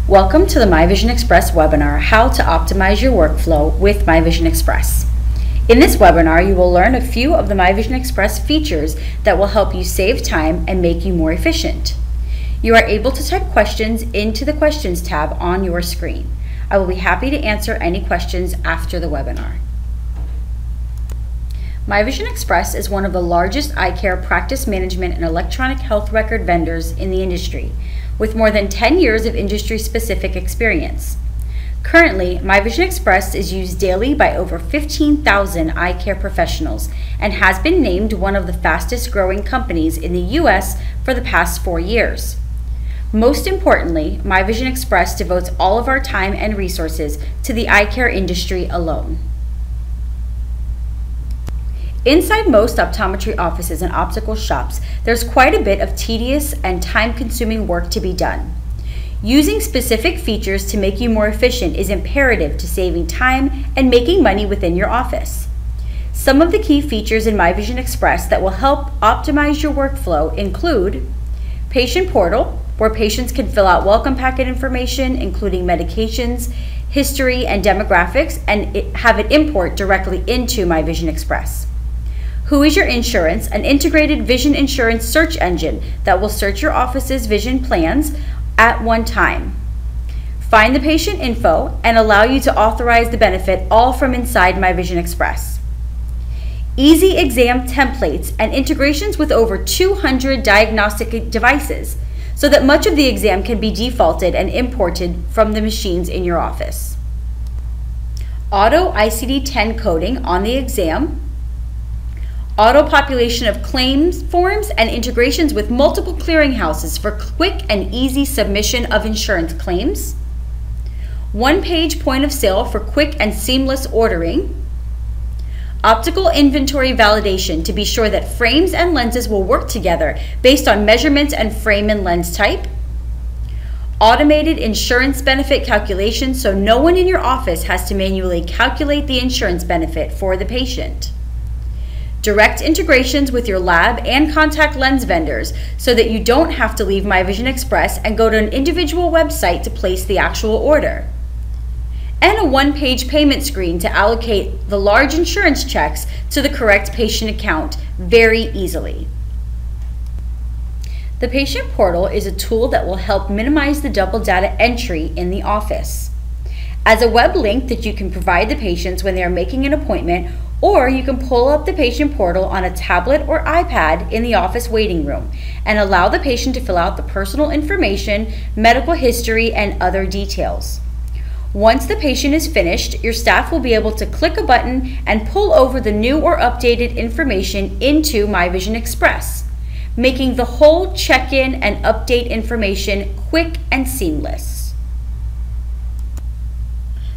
Welcome to the MyVision Express webinar, How to Optimize Your Workflow with MyVision Express. In this webinar, you will learn a few of the MyVision Express features that will help you save time and make you more efficient. You are able to type questions into the Questions tab on your screen. I will be happy to answer any questions after the webinar. MyVision Express is one of the largest eye care practice management and electronic health record vendors in the industry, with more than 10 years of industry-specific experience. Currently, MyVision Express is used daily by over 15,000 eye care professionals and has been named one of the fastest growing companies in the US for the past 4 years. Most importantly, MyVision Express devotes all of our time and resources to the eye care industry alone. Inside most optometry offices and optical shops, there's quite a bit of tedious and time-consuming work to be done. Using specific features to make you more efficient is imperative to saving time and making money within your office. Some of the key features in MyVision Express that will help optimize your workflow include Patient Portal, where patients can fill out welcome packet information, including medications, history, and demographics, and have it import directly into MyVision Express. Who is Your Insurance, an integrated vision insurance search engine that will search your office's vision plans at one time. Find the patient info and allow you to authorize the benefit all from inside MyVision Express. Easy exam templates and integrations with over 200 diagnostic devices so that much of the exam can be defaulted and imported from the machines in your office. Auto ICD-10 coding on the exam. Auto-population of claims forms and integrations with multiple clearinghouses for quick and easy submission of insurance claims. One-page point of sale for quick and seamless ordering. Optical inventory validation to be sure that frames and lenses will work together based on measurements and frame and lens type. Automated insurance benefit calculation so no one in your office has to manually calculate the insurance benefit for the patient. Direct integrations with your lab and contact lens vendors so that you don't have to leave MyVision Express and go to an individual website to place the actual order. And a one-page payment screen to allocate the large insurance checks to the correct patient account very easily. The Patient Portal is a tool that will help minimize the double data entry in the office. As a web link that you can provide the patients when they are making an appointment, or you can pull up the Patient Portal on a tablet or iPad in the office waiting room and allow the patient to fill out the personal information, medical history, and other details. Once the patient is finished, your staff will be able to click a button and pull over the new or updated information into MyVision Express, making the whole check-in and update information quick and seamless.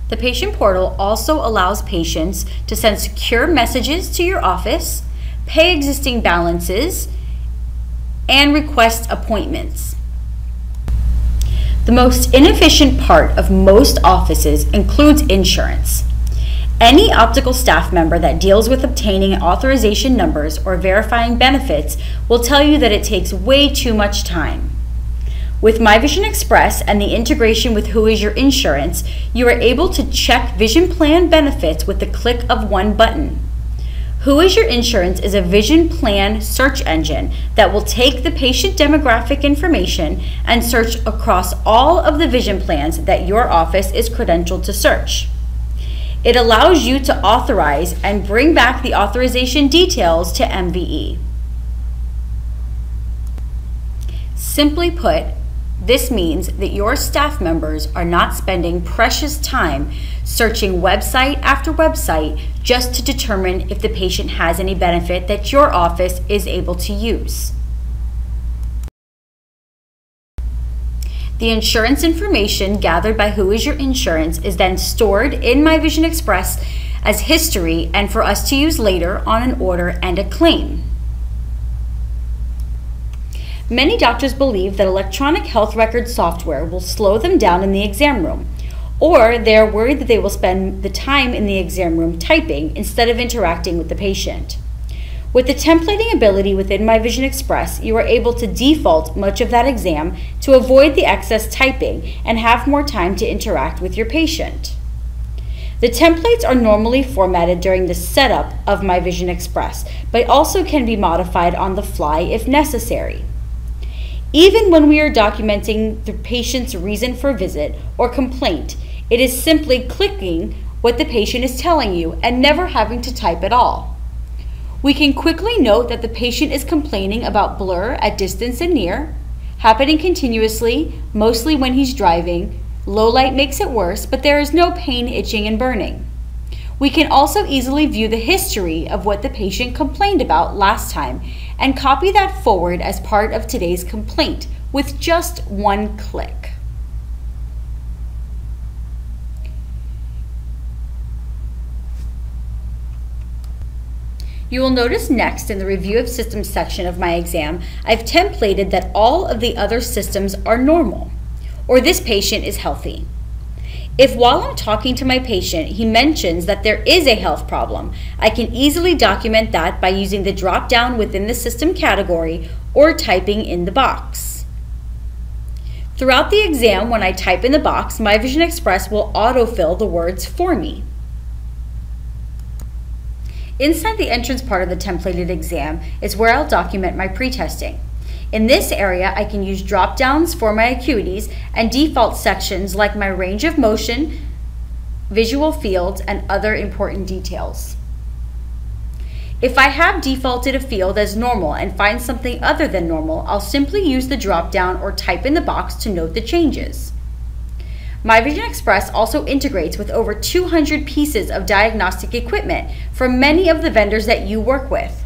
The Patient Portal also allows patients to send secure messages to your office, pay existing balances, and request appointments. The most inefficient part of most offices includes insurance. Any optical staff member that deals with obtaining authorization numbers or verifying benefits will tell you that it takes way too much time. With MyVision Express and the integration with Who Is Your Insurance, you are able to check vision plan benefits with the click of one button. Who Is Your Insurance is a vision plan search engine that will take the patient demographic information and search across all of the vision plans that your office is credentialed to search. It allows you to authorize and bring back the authorization details to MVE. Simply put, this means that your staff members are not spending precious time searching website after website just to determine if the patient has any benefit that your office is able to use. The insurance information gathered by Who Is Your Insurance is then stored in MyVision Express as history and for us to use later on an order and a claim. Many doctors believe that electronic health record software will slow them down in the exam room, or they are worried that they will spend the time in the exam room typing instead of interacting with the patient. With the templating ability within My Vision Express, you are able to default much of that exam to avoid the excess typing and have more time to interact with your patient. The templates are normally formatted during the setup of My Vision Express, but also can be modified on the fly if necessary. Even when we are documenting the patient's reason for visit or complaint, it is simply clicking what the patient is telling you and never having to type at all. We can quickly note that the patient is complaining about blur at distance and near, happening continuously, mostly when he's driving. Low light makes it worse, but there is no pain, itching, and burning. We can also easily view the history of what the patient complained about last time and copy that forward as part of today's complaint with just one click. You will notice next in the Review of Systems section of my exam, I've templated that all of the other systems are normal, or this patient is healthy. If while I'm talking to my patient, he mentions that there is a health problem, I can easily document that by using the drop-down within the system category or typing in the box. Throughout the exam, when I type in the box, My Vision Express will autofill the words for me. Inside the entrance part of the templated exam is where I'll document my pre-testing. In this area, I can use drop-downs for my acuities and default sections like my range of motion, visual fields, and other important details. If I have defaulted a field as normal and find something other than normal, I'll simply use the drop-down or type in the box to note the changes. My Vision Express also integrates with over 200 pieces of diagnostic equipment from many of the vendors that you work with.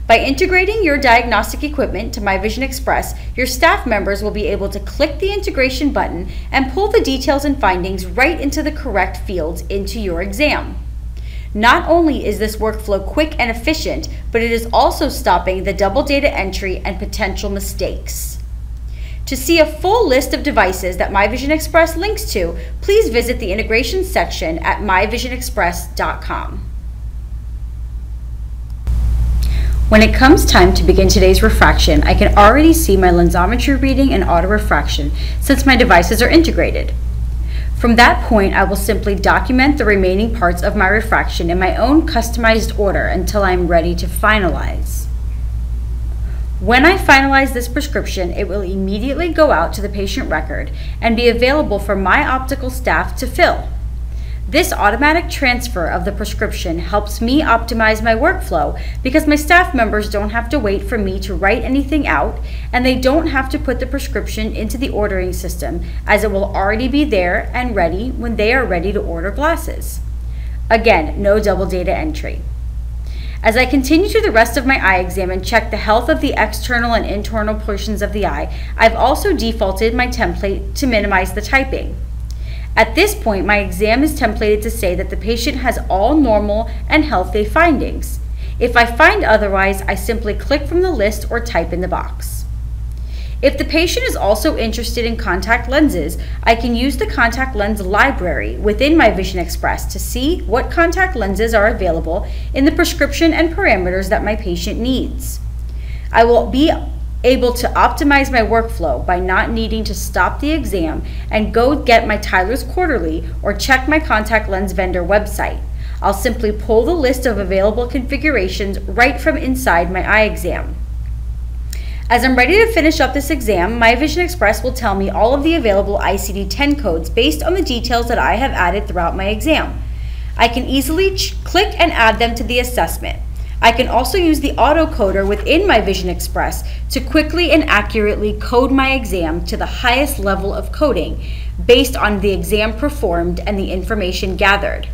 By integrating your diagnostic equipment to My Vision Express, your staff members will be able to click the integration button and pull the details and findings right into the correct fields into your exam. Not only is this workflow quick and efficient, but it is also stopping the double data entry and potential mistakes. To see a full list of devices that My Vision Express links to, please visit the integration section at myvisionexpress.com. When it comes time to begin today's refraction, I can already see my lensometry reading and auto refraction since my devices are integrated. From that point, I will simply document the remaining parts of my refraction in my own customized order until I am ready to finalize. When I finalize this prescription, it will immediately go out to the patient record and be available for my optical staff to fill. This automatic transfer of the prescription helps me optimize my workflow because my staff members don't have to wait for me to write anything out, and they don't have to put the prescription into the ordering system as it will already be there and ready when they are ready to order glasses. Again, no double data entry. As I continue through the rest of my eye exam and check the health of the external and internal portions of the eye, I've also defaulted my template to minimize the typing. At this point, my exam is templated to say that the patient has all normal and healthy findings. If I find otherwise, I simply click from the list or type in the box. If the patient is also interested in contact lenses, I can use the contact lens library within My Vision Express to see what contact lenses are available in the prescription and parameters that my patient needs. I will be able to optimize my workflow by not needing to stop the exam and go get my Tyler's Quarterly or check my contact lens vendor website. I'll simply pull the list of available configurations right from inside my eye exam. As I'm ready to finish up this exam, My Vision Express will tell me all of the available ICD-10 codes based on the details that I have added throughout my exam. I can easily click and add them to the assessment. I can also use the autocoder within My Vision Express to quickly and accurately code my exam to the highest level of coding based on the exam performed and the information gathered.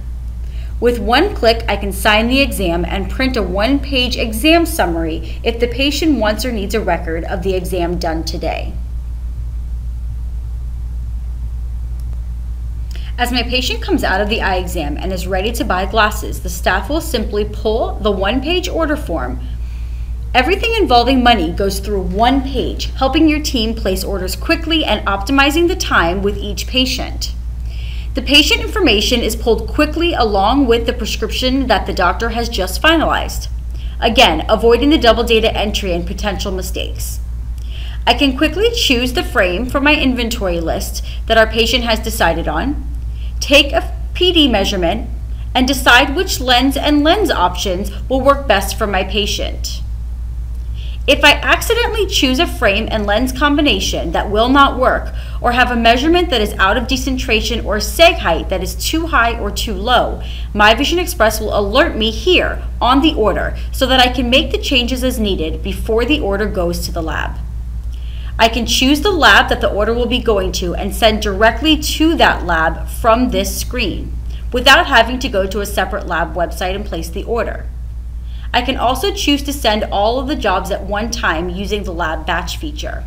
With one click, I can sign the exam and print a one-page exam summary if the patient wants or needs a record of the exam done today. As my patient comes out of the eye exam and is ready to buy glasses, the staff will simply pull the one-page order form. Everything involving money goes through one page, helping your team place orders quickly and optimizing the time with each patient. The patient information is pulled quickly along with the prescription that the doctor has just finalized. again, avoiding the double data entry and potential mistakes. I can quickly choose the frame from my inventory list that our patient has decided on, take a PD measurement, and decide which lens and lens options will work best for my patient. If I accidentally choose a frame and lens combination that will not work, or have a measurement that is out of decentration or seg height that is too high or too low, My Vision Express will alert me here on the order so that I can make the changes as needed before the order goes to the lab. I can choose the lab that the order will be going to and send directly to that lab from this screen, without having to go to a separate lab website and place the order. I can also choose to send all of the jobs at one time using the lab batch feature.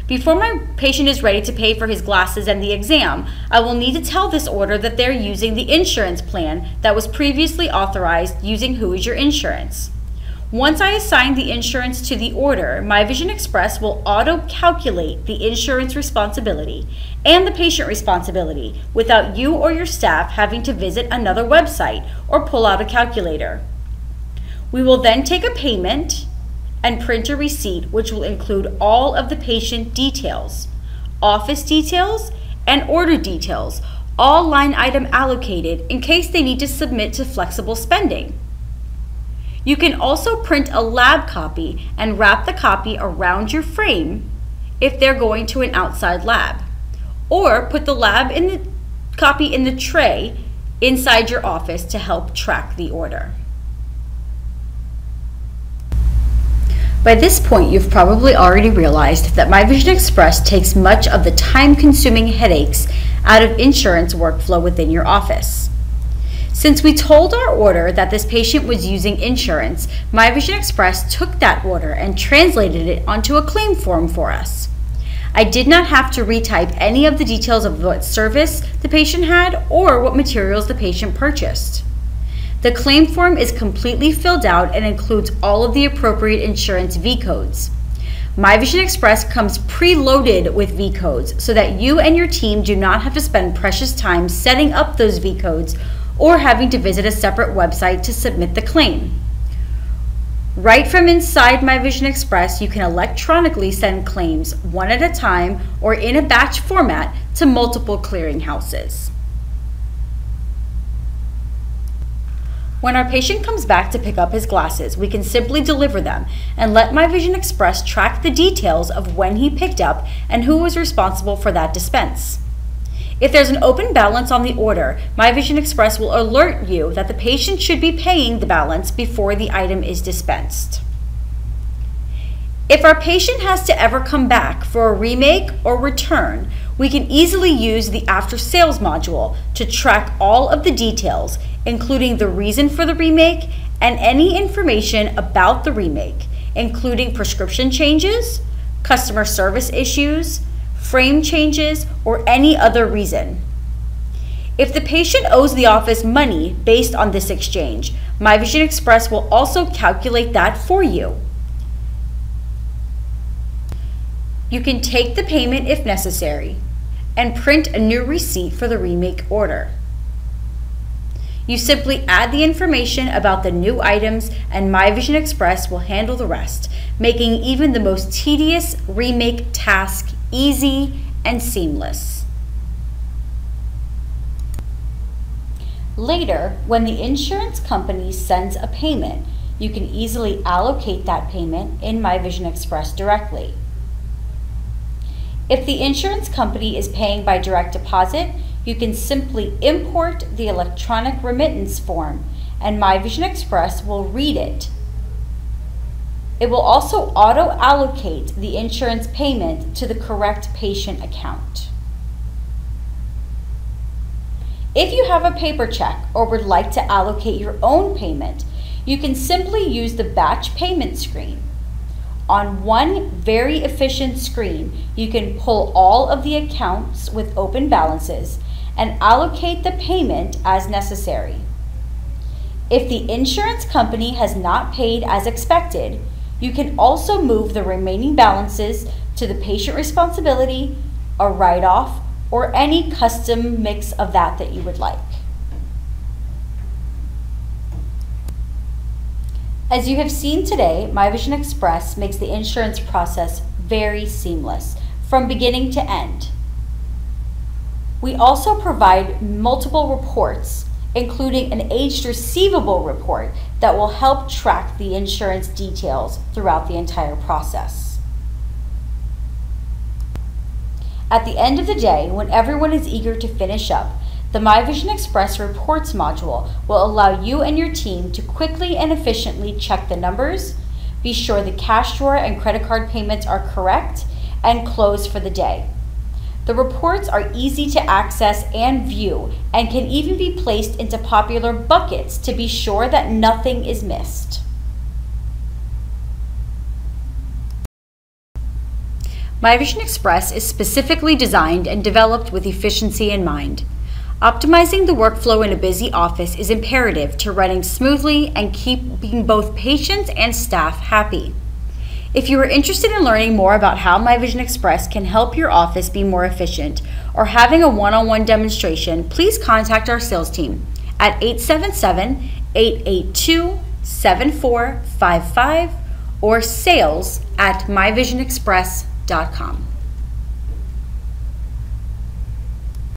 Before my patient is ready to pay for his glasses and the exam, I will need to tell this order that they're using the insurance plan that was previously authorized using Who Is Your Insurance. Once I assign the insurance to the order, My Vision Express will auto-calculate the insurance responsibility and the patient responsibility without you or your staff having to visit another website or pull out a calculator. We will then take a payment and print a receipt, which will include all of the patient details, office details, and order details, all line item allocated in case they need to submit to flexible spending. You can also print a lab copy and wrap the copy around your frame if they're going to an outside lab, or put the copy in the tray inside your office to help track the order. By this point, you've probably already realized that My Vision Express takes much of the time-consuming headaches out of insurance workflow within your office. Since we told our order that this patient was using insurance, My Vision Express took that order and translated it onto a claim form for us. I did not have to retype any of the details of what service the patient had or what materials the patient purchased. The claim form is completely filled out and includes all of the appropriate insurance V codes. My Vision Express comes preloaded with V codes so that you and your team do not have to spend precious time setting up those V codes or having to visit a separate website to submit the claim. Right from inside My Vision Express, you can electronically send claims one at a time or in a batch format to multiple clearinghouses. When our patient comes back to pick up his glasses, we can simply deliver them and let My Vision Express track the details of when he picked up and who was responsible for that dispense. If there's an open balance on the order, My Vision Express will alert you that the patient should be paying the balance before the item is dispensed. If our patient has to ever come back for a remake or return, we can easily use the After Sales module to track all of the details, including the reason for the remake and any information about the remake, including prescription changes, customer service issues, frame changes, or any other reason. If the patient owes the office money based on this exchange, My Vision Express will also calculate that for you. You can take the payment if necessary and print a new receipt for the remake order. You simply add the information about the new items and My Vision Express will handle the rest, making even the most tedious remake task easy and seamless. Later, when the insurance company sends a payment, you can easily allocate that payment in My Vision Express directly. If the insurance company is paying by direct deposit, you can simply import the electronic remittance form and My Vision Express will read it. It will also auto-allocate the insurance payment to the correct patient account. If you have a paper check or would like to allocate your own payment, you can simply use the batch payment screen. On one very efficient screen, you can pull all of the accounts with open balances and allocate the payment as necessary. If the insurance company has not paid as expected, you can also move the remaining balances to the patient responsibility, a write-off, or any custom mix of that you would like. As you have seen today, My Vision Express makes the insurance process very seamless, from beginning to end. We also provide multiple reports, including an aged receivable report that will help track the insurance details throughout the entire process. At the end of the day, when everyone is eager to finish up, the My Vision Express Reports module will allow you and your team to quickly and efficiently check the numbers, be sure the cash drawer and credit card payments are correct, and close for the day. The reports are easy to access and view and can even be placed into popular buckets to be sure that nothing is missed. My Vision Express is specifically designed and developed with efficiency in mind. Optimizing the workflow in a busy office is imperative to running smoothly and keeping both patients and staff happy. If you are interested in learning more about how My Vision Express can help your office be more efficient or having a one-on-one demonstration, please contact our sales team at 877-882-7455 or sales@myvisionexpress.com.